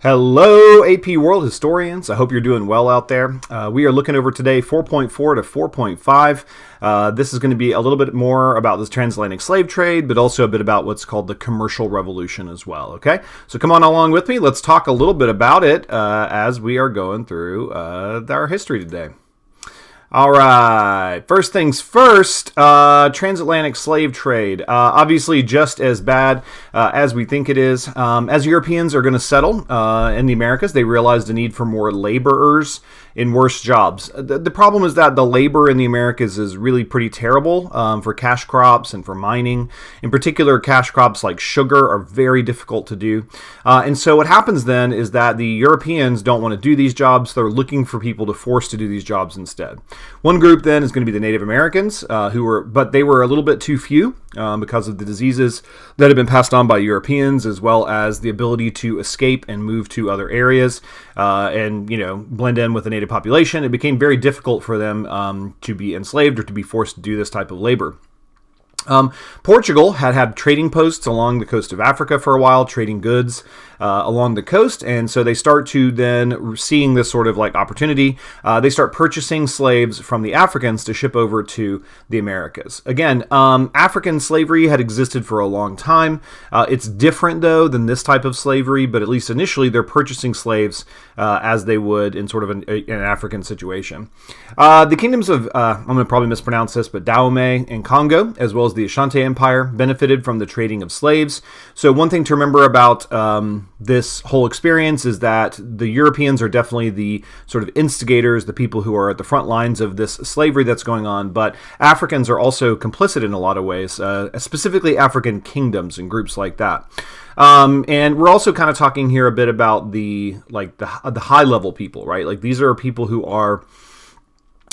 Hello, AP World historians. I hope you're doing well out there. We are looking over today 4.4 to 4.5. This is going to be a little bit more about this transatlantic slave trade, but also a bit about what's called the commercial revolution as well. Okay, so come on along with me. Let's talk a little bit about it as we are going through our history today. All right. First things first, transatlantic slave trade. Obviously just as bad as we think it is. As Europeans are going to settle in the Americas, they realized the need for more laborers in worse jobs. The problem is that the labor in the Americas is really pretty terrible for cash crops and for mining. In particular, cash crops like sugar are very difficult to do. And so what happens then is that the Europeans don't want to do these jobs. They're looking for people to force to do these jobs instead. One group then is going to be the Native Americans, but they were a little bit too few because of the diseases that have been passed on by Europeans, as well as the ability to escape and move to other areas and blend in with the native population. It became very difficult for them to be enslaved or to be forced to do this type of labor. Portugal had trading posts along the coast of Africa for a while, trading goods along the coast, and so they start to then, seeing this sort of like opportunity, they start purchasing slaves from the Africans to ship over to the Americas. Again, African slavery had existed for a long time. It's different, though, than this type of slavery, but at least initially they're purchasing slaves as they would in sort of an African situation. The kingdoms of, I'm going to probably mispronounce this, but Dahomey and Congo, as well as the Ashanti Empire, benefited from the trading of slaves. So one thing to remember about this whole experience is that the Europeans are definitely the sort of instigators, the people who are at the front lines of this slavery that's going on, but Africans are also complicit in a lot of ways, specifically African kingdoms and groups like that. And we're also kind of talking here a bit about the high level people, right? Like these are people who are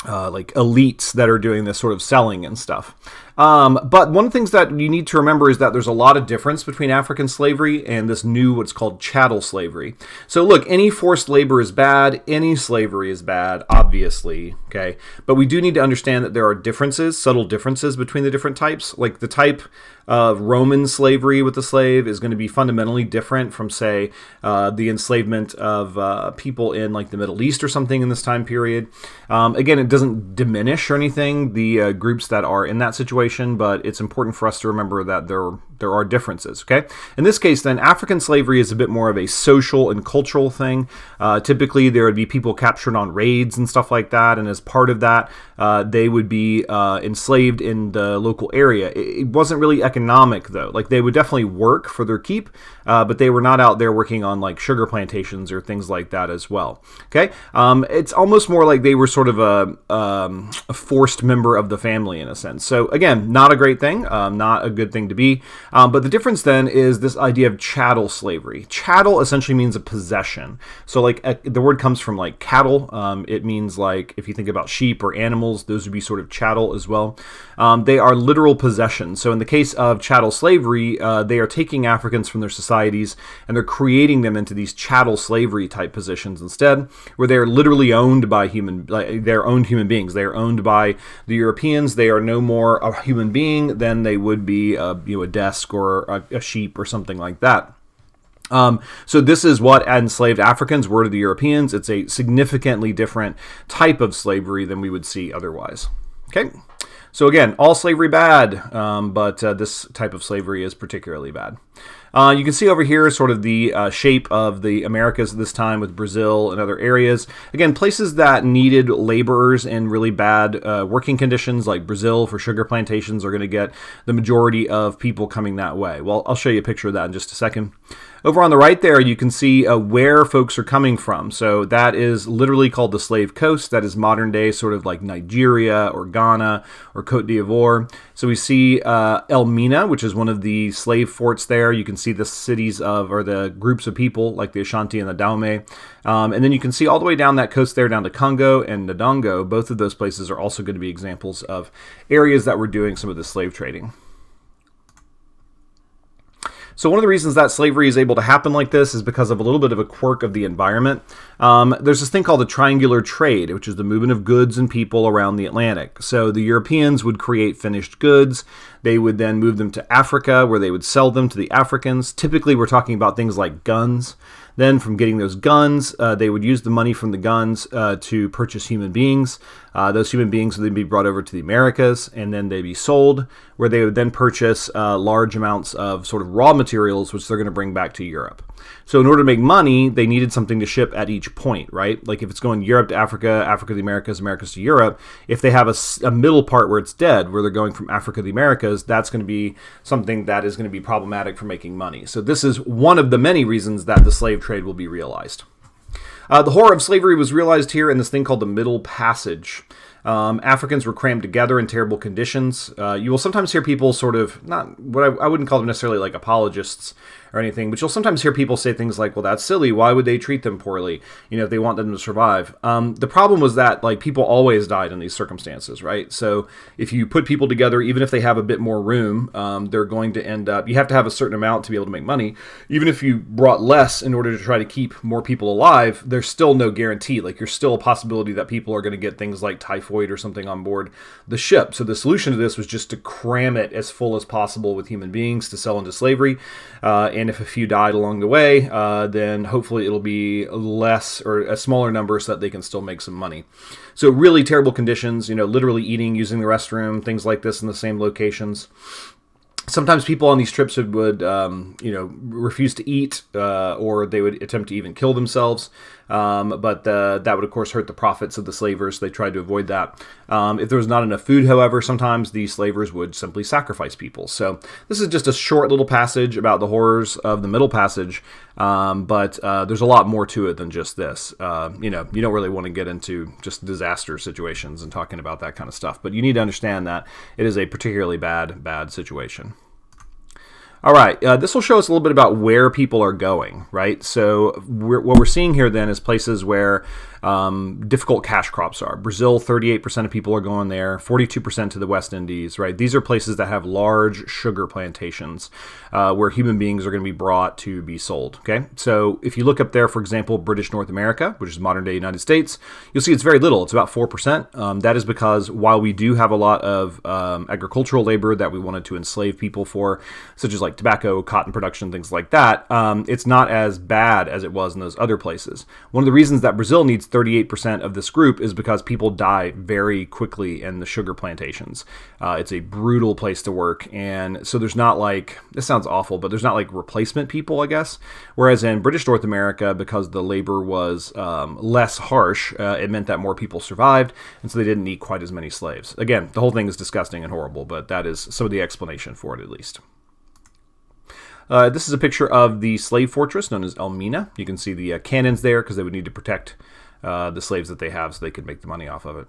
like elites that are doing this sort of selling and stuff. But one of the things that you need to remember is that there's a lot of difference between African slavery and this new what's called chattel slavery. So look, any forced labor is bad. Any slavery is bad, obviously. Okay. But we do need to understand that there are differences, subtle differences between the different types. Like the type of Roman slavery with the slave is going to be fundamentally different from, say, the enslavement of people in like the Middle East or something in this time period. Again, it doesn't diminish or anything the groups that are in that situation, but it's important for us to remember that there are differences, okay? In this case, then, African slavery is a bit more of a social and cultural thing. Typically, there would be people captured on raids and stuff like that, and as part of that, they would be enslaved in the local area. It wasn't really economic, though. Like, they would definitely work for their keep, but they were not out there working on, like, sugar plantations or things like that as well, okay? It's almost more like they were sort of a forced member of the family, in a sense. So, again, not a great thing, not a good thing to be. But the difference then is this idea of chattel slavery. Chattel essentially means a possession. So like the word comes from like cattle. It means like if you think about sheep or animals, those would be sort of chattel as well. They are literal possessions. So in the case of chattel slavery, they are taking Africans from their societies and they're creating them into these chattel slavery type positions instead, where they are literally owned by they're owned human beings. They are owned by the Europeans. They are no more a human being than they would be a desk or a sheep or something like that. So this is what enslaved Africans were to the Europeans. It's a significantly different type of slavery than we would see otherwise. Okay, so again, all slavery bad, but this type of slavery is particularly bad. You can see over here sort of the shape of the Americas at this time with Brazil and other areas. Again, places that needed laborers in really bad working conditions, like Brazil for sugar plantations, are going to get the majority of people coming that way. Well, I'll show you a picture of that in just a second. Over on the right there, you can see where folks are coming from. So that is literally called the Slave Coast. That is modern day sort of like Nigeria or Ghana or Cote d'Ivoire. So we see Elmina, which is one of the slave forts there. You can see the cities or the groups of people like the Ashanti and the Dahomey. And then you can see all the way down that coast there down to Congo and Ndongo. Both of those places are also going to be examples of areas that were doing some of the slave trading. So one of the reasons that slavery is able to happen like this is because of a little bit of a quirk of the environment. There's this thing called the triangular trade, which is the movement of goods and people around the Atlantic. So the Europeans would create finished goods. They would then move them to Africa, where they would sell them to the Africans. Typically, we're talking about things like guns. Then from getting those guns, they would use the money from the guns to purchase human beings. Those human beings would then be brought over to the Americas, and then they'd be sold, where they would then purchase large amounts of sort of raw materials, which they're going to bring back to Europe. So in order to make money, they needed something to ship at each point, right? Like if it's going Europe to Africa, Africa to the Americas, Americas to Europe, if they have a middle part where it's dead, where they're going from Africa to the Americas, that's going to be something that is going to be problematic for making money. So this is one of the many reasons that the slave trade will be realized. The horror of slavery was realized here in this thing called the Middle Passage. Africans were crammed together in terrible conditions. You will sometimes hear people sort of, not what I wouldn't call them necessarily like apologists or anything, but you'll sometimes hear people say things like, well, that's silly. Why would they treat them poorly? If they want them to survive. The problem was that like people always died in these circumstances, right? So if you put people together, even if they have a bit more room, they're going to end up, you have to have a certain amount to be able to make money. Even if you brought less in order to try to keep more people alive, there's still no guarantee. Like there's still a possibility that people are going to get things like typhoid or something on board the ship. So the solution to this was just to cram it as full as possible with human beings to sell into slavery. And if a few died along the way, then hopefully it'll be less or a smaller number so that they can still make some money. So really terrible conditions, literally eating, using the restroom, things like this in the same locations. Sometimes people on these trips would refuse to eat, or they would attempt to even kill themselves. But that would, of course, hurt the profits of the slavers. They tried to avoid that. If there was not enough food, however, sometimes the slavers would simply sacrifice people. So this is just a short little passage about the horrors of the Middle Passage. But there's a lot more to it than just this. You don't really want to get into just disaster situations and talking about that kind of stuff. But you need to understand that it is a particularly bad situation. All right, this will show us a little bit about where people are going, right? So what we're seeing here then is places where difficult cash crops are. Brazil, 38% of people are going there, 42% to the West Indies, right? These are places that have large sugar plantations where human beings are going to be brought to be sold, okay? So if you look up there, for example, British North America, which is modern-day United States, you'll see it's very little. It's about 4%. That is because while we do have a lot of agricultural labor that we wanted to enslave people for, such as like tobacco, cotton production, things like that, it's not as bad as it was in those other places. One of the reasons that Brazil needs 38% of this group is because people die very quickly in the sugar plantations. It's a brutal place to work, and so there's not like, this sounds awful, but there's not like replacement people, I guess. Whereas in British North America, because the labor was less harsh, it meant that more people survived, and so they didn't need quite as many slaves. Again, the whole thing is disgusting and horrible, but that is some of the explanation for it, at least. This is a picture of the slave fortress known as Elmina. You can see the cannons there because they would need to protect the slaves that they have so they could make the money off of it.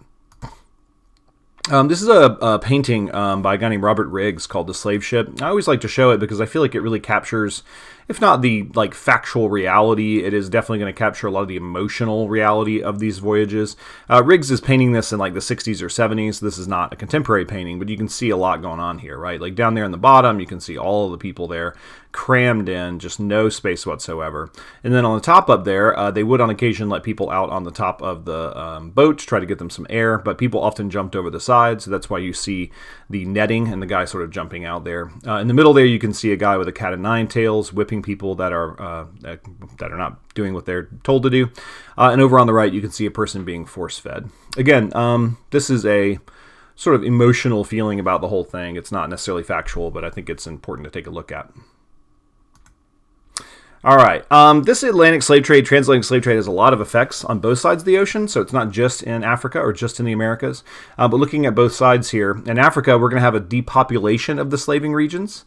This is a painting by a guy named Robert Riggs called The Slave Ship. I always like to show it because I feel like it really captures, if not the like factual reality, it is definitely going to capture a lot of the emotional reality of these voyages. Riggs is painting this in like the 60s or 70s. This is not a contemporary painting, but you can see a lot going on here, right? Like down there in the bottom, you can see all of the people there crammed in, just no space whatsoever. And then on the top up there, they would on occasion let people out on the top of the boat to try to get them some air, but people often jumped over the side, so that's why you see the netting and the guy sort of jumping out there. In the middle there, you can see a guy with a cat of nine tails whipping people that are not doing what they're told to do. And over on the right, you can see a person being force-fed. Again, this is a sort of emotional feeling about the whole thing. It's not necessarily factual, but I think it's important to take a look at. All right, this Atlantic slave trade, transatlantic slave trade, has a lot of effects on both sides of the ocean, so it's not just in Africa or just in the Americas. But looking at both sides here, in Africa, we're going to have a depopulation of the slaving regions.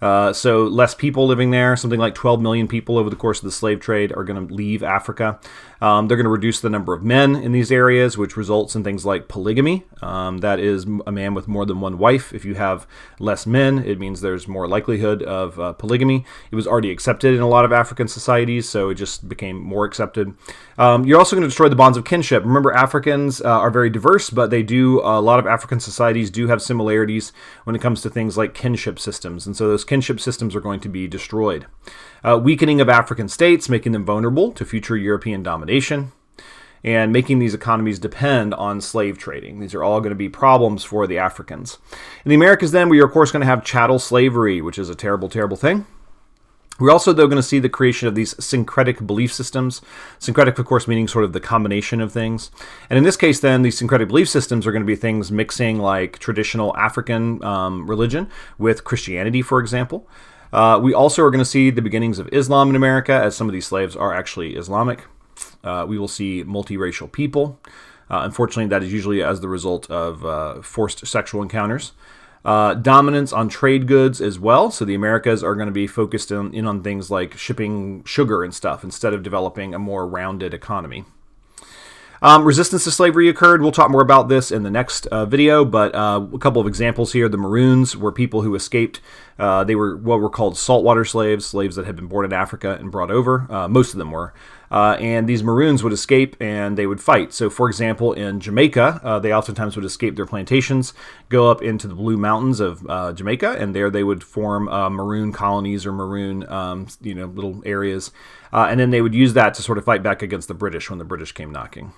So less people living there, something like 12 million people over the course of the slave trade are going to leave Africa. They're going to reduce the number of men in these areas, which results in things like polygamy. That is a man with more than one wife. If you have less men, it means there's more likelihood of polygamy. It was already accepted in a lot of African societies, so it just became more accepted. You're also going to destroy the bonds of kinship. Remember, Africans are very diverse, but a lot of African societies do have similarities when it comes to things like kinship systems, and so those kinship systems are going to be destroyed. Weakening of African states, making them vulnerable to future European domination. and making these economies depend on slave trading. These are all going to be problems for the Africans. In the Americas, then, we are, of course, going to have chattel slavery, which is a terrible, terrible thing. We're also, though, going to see the creation of these syncretic belief systems. Syncretic, of course, meaning sort of the combination of things. And in this case, then, these syncretic belief systems are going to be things mixing like traditional African religion with Christianity, for example. We also are going to see the beginnings of Islam in America, as some of these slaves are actually Islamic. We will see multiracial people. Unfortunately, that is usually as the result of forced sexual encounters. Dominance on trade goods as well. So the Americas are going to be focused in on things like shipping sugar and stuff instead of developing a more rounded economy. Resistance to slavery occurred. We'll talk more about this in the next video, but a couple of examples here. The Maroons were people who escaped. They were what were called saltwater slaves, slaves that had been born in Africa and brought over. Most of them were. And these Maroons would escape and they would fight. So, for example, in Jamaica, they oftentimes would escape their plantations, go up into the Blue Mountains of Jamaica, and there they would form Maroon colonies or Maroon, little areas. And then they would use that to sort of fight back against the British when the British came knocking.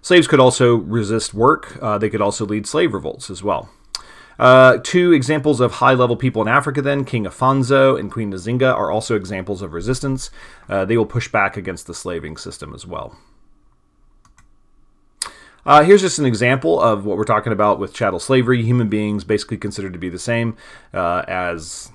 Slaves could also resist work. They could also lead slave revolts as well. Two examples of high-level people in Africa, then, King Afonso and Queen Nzinga, are also examples of resistance. They will push back against the slaving system as well. Here's just an example of what we're talking about with chattel slavery. Human beings basically considered to be the same as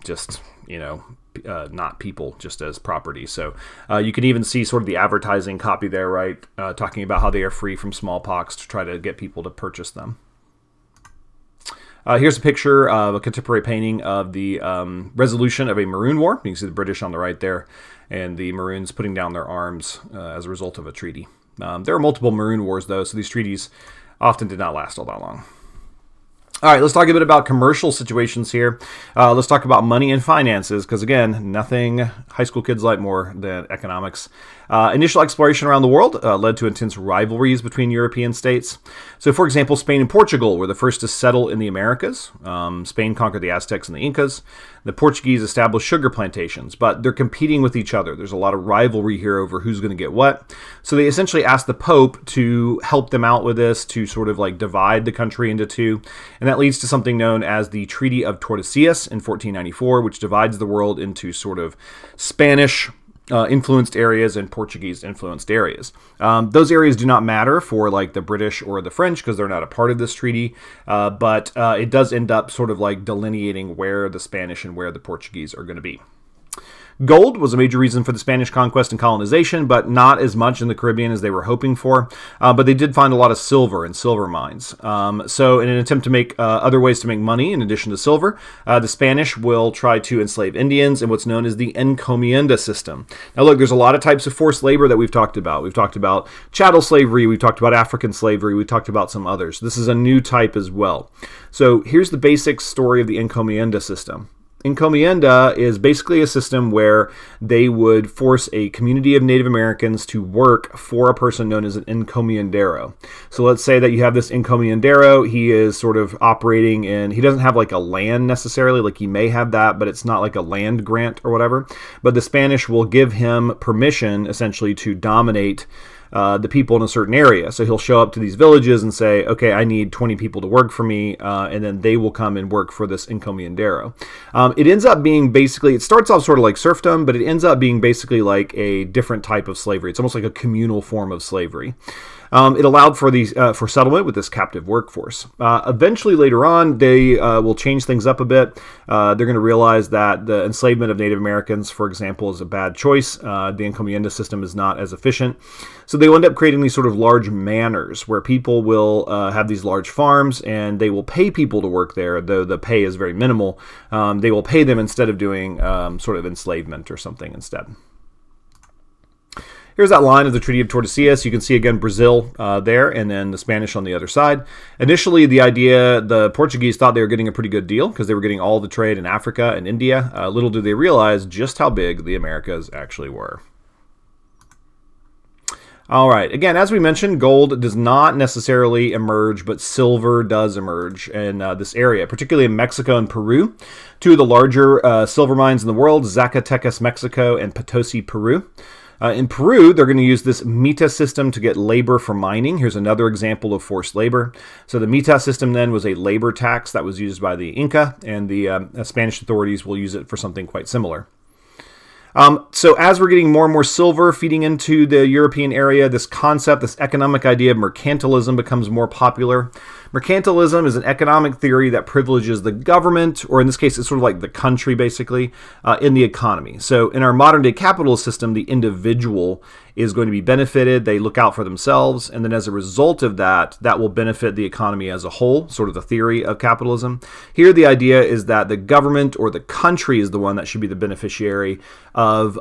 just, not people, just as property. So you can even see sort of the advertising copy there, right? Talking about how they are free from smallpox to try to get people to purchase them. Here's a picture of a contemporary painting of the resolution of a Maroon War. You can see the British on the right there, and the Maroons putting down their arms as a result of a treaty. There are multiple Maroon Wars, though, so these treaties often did not last all that long. All right, let's talk a bit about commercial situations here. Let's talk about money and finances, because again, nothing high school kids like more than economics. Initial exploration around the world led to intense rivalries between European states. So, for example, Spain and Portugal were the first to settle in the Americas. Spain conquered the Aztecs and the Incas. The Portuguese established sugar plantations, but they're competing with each other. There's a lot of rivalry here over who's going to get what. So they essentially asked the Pope to help them out with this, to sort of like divide the country into two. And that leads to something known as the Treaty of Tordesillas in 1494, which divides the world into sort of Spanish influenced areas and Portuguese influenced areas. Those areas do not matter for like the British or the French because they're not a part of this treaty, but it does end up sort of like delineating where the Spanish and where the Portuguese are going to be. Gold was a major reason for the Spanish conquest and colonization, but not as much in the Caribbean as they were hoping for. But they did find a lot of silver and silver mines. So in an attempt to make other ways to make money in addition to silver, the Spanish will try to enslave Indians in what's known as the encomienda system. Now look, there's a lot of types of forced labor that we've talked about. We've talked about chattel slavery, we've talked about African slavery, we've talked about some others. This is a new type as well. So here's the basic story of the encomienda system. Encomienda is basically a system where they would force a community of Native Americans to work for a person known as an encomiendero. So let's say that you have this encomiendero. He is sort of operating in, he doesn't have like a land necessarily, like he may have that, but it's not like a land grant or whatever. But the Spanish will give him permission essentially to dominate the people in a certain area. So he'll show up to these villages and say, okay, I need 20 people to work for me, and then they will come and work for this encomiendero. It ends up being basically, it starts off sort of like serfdom, but it ends up being basically like a different type of slavery. It's almost like a communal form of slavery. It allowed for these for settlement with this captive workforce. Eventually, later on, they will change things up a bit. They're going to realize that the enslavement of Native Americans, for example, is a bad choice. The encomienda system is not as efficient. So they will end up creating these sort of large manors where people will have these large farms, and they will pay people to work there, though the pay is very minimal. They will pay them instead of doing sort of enslavement or something instead. Here's that line of the Treaty of Tordesillas. You can see again Brazil there, and then the Spanish on the other side. Initially, the Portuguese thought they were getting a pretty good deal because they were getting all the trade in Africa and India. Little did they realize just how big the Americas actually were. All right. Again, as we mentioned, gold does not necessarily emerge, but silver does emerge in this area, particularly in Mexico and Peru. Two of the larger silver mines in the world, Zacatecas, Mexico, and Potosi, Peru. In Peru, they're going to use this mita system to get labor for mining. Here's another example of forced labor. So the mita system then was a labor tax that was used by the Inca, and the Spanish authorities will use it for something quite similar. So as we're getting more and more silver feeding into the European area, this concept, this economic idea of mercantilism becomes more popular. Mercantilism is an economic theory that privileges the government, or in this case, it's sort of like the country, basically, in the economy. So in our modern day capitalist system, the individual is going to be benefited. They look out for themselves. And then as a result of that, that will benefit the economy as a whole, sort of the theory of capitalism. Here, the idea is that the government or the country is the one that should be the beneficiary of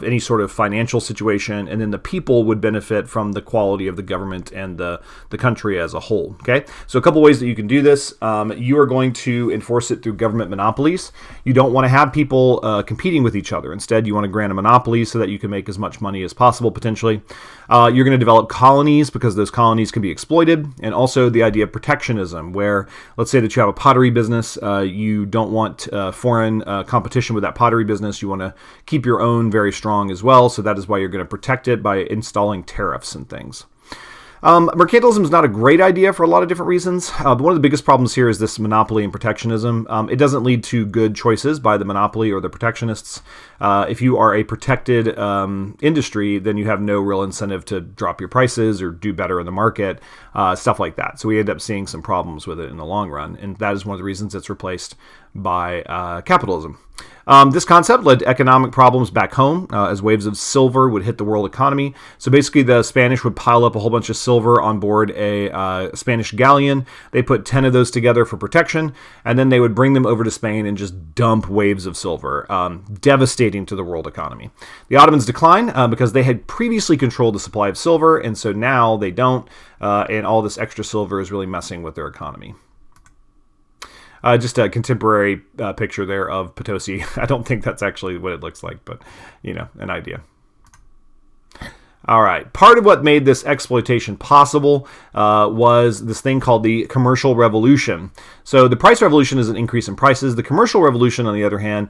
any sort of financial situation. And then the people would benefit from the quality of the government and the country as a whole. Okay, so a couple ways that you can do this. You are going to enforce it through government monopolies. You don't want to have people competing with each other. Instead, you want to grant a monopoly so that you can make as much money as possible, potentially. You're going to develop colonies because those colonies can be exploited. And also the idea of protectionism, where let's say that you have a pottery business. You don't want foreign competition with that pottery business. You want to keep your own very strong as well. So that is why you're going to protect it by installing tariffs and things. Mercantilism is not a great idea for a lot of different reasons, but one of the biggest problems here is this monopoly and protectionism. It doesn't lead to good choices by the monopoly or the protectionists. If you are a protected industry, then you have no real incentive to drop your prices or do better in the market, stuff like that. So we end up seeing some problems with it in the long run, and that is one of the reasons it's replaced by capitalism. This concept led to economic problems back home as waves of silver would hit the world economy. So basically the Spanish would pile up a whole bunch of silver on board a Spanish galleon. They put 10 of those together for protection, and then they would bring them over to Spain and just dump waves of silver, devastating to the world economy. The Ottomans decline because they had previously controlled the supply of silver, and so now they don't, and all this extra silver is really messing with their economy. Just a contemporary picture there of Potosi. I don't think that's actually what it looks like, but, you know, an idea. All right. Part of what made this exploitation possible was this thing called the commercial revolution. So the price revolution is an increase in prices. The commercial revolution, on the other hand,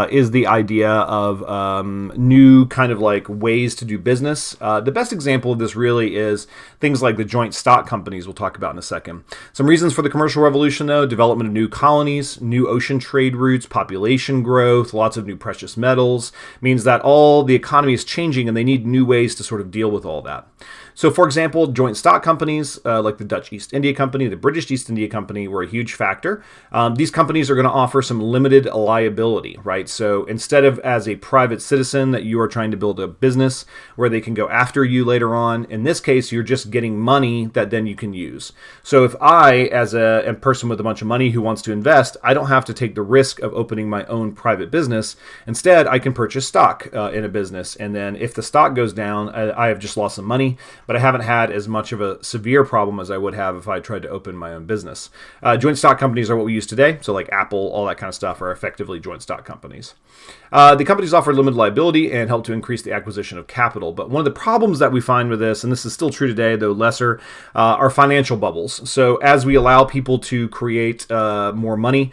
is the idea of new kind of like ways to do business. The best example of this really is things like the joint stock companies we'll talk about in a second. Some reasons for the commercial revolution, though: development of new colonies, new ocean trade routes, population growth, lots of new precious metals, means that all the economy is changing and they need new ways to sort of deal with all that. So, for example, joint stock companies like the Dutch East India Company, the British East India Company were a huge factor. These companies are going to offer some limited liability, right? So instead of as a private citizen that you are trying to build a business where they can go after you later on, in this case, you're just getting money that then you can use. So if I, as a person with a bunch of money who wants to invest, I don't have to take the risk of opening my own private business. Instead, I can purchase stock in a business. And then if the stock goes down, I have just lost some money, but I haven't had as much of a severe problem as I would have if I tried to open my own business. Joint stock companies are what we use today. So like Apple, all that kind of stuff are effectively joint stock companies. The companies offer limited liability and help to increase the acquisition of capital. But one of the problems that we find with this, and this is still true today, though lesser, are financial bubbles. So as we allow people to create more money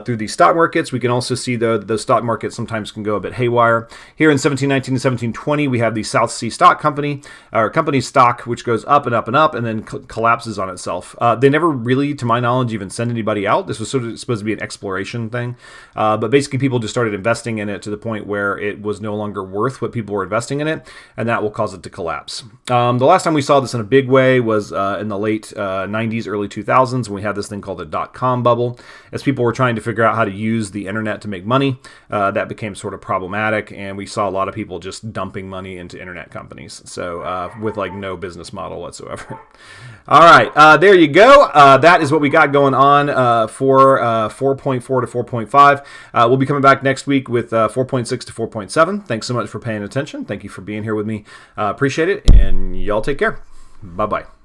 through these stock markets, we can also see, though, that those stock markets sometimes can go a bit haywire. Here in 1719 to 1720, we have the South Sea Stock Company, or company stock, which goes up and up and up and then collapses on itself. They never really, to my knowledge, even send anybody out. This was sort of supposed to be an exploration thing. But basically, people just started investing in it to the point where it was no longer worth what people were investing in it, and that will cause it to collapse. The last time we saw this in a big way was in the late 90s, early 2000s, when we had this thing called the dot-com bubble. As people were trying to figure out how to use the internet to make money, that became sort of problematic, and we saw a lot of people just dumping money into internet companies, so with like no business model whatsoever. All right, there you go. That is what we got going on for 4.4 to 4.5. We'll be coming back next week with 4.6 to 4.7. Thanks so much for paying attention. Thank you for being here with me. Appreciate it, and y'all take care. Bye-bye.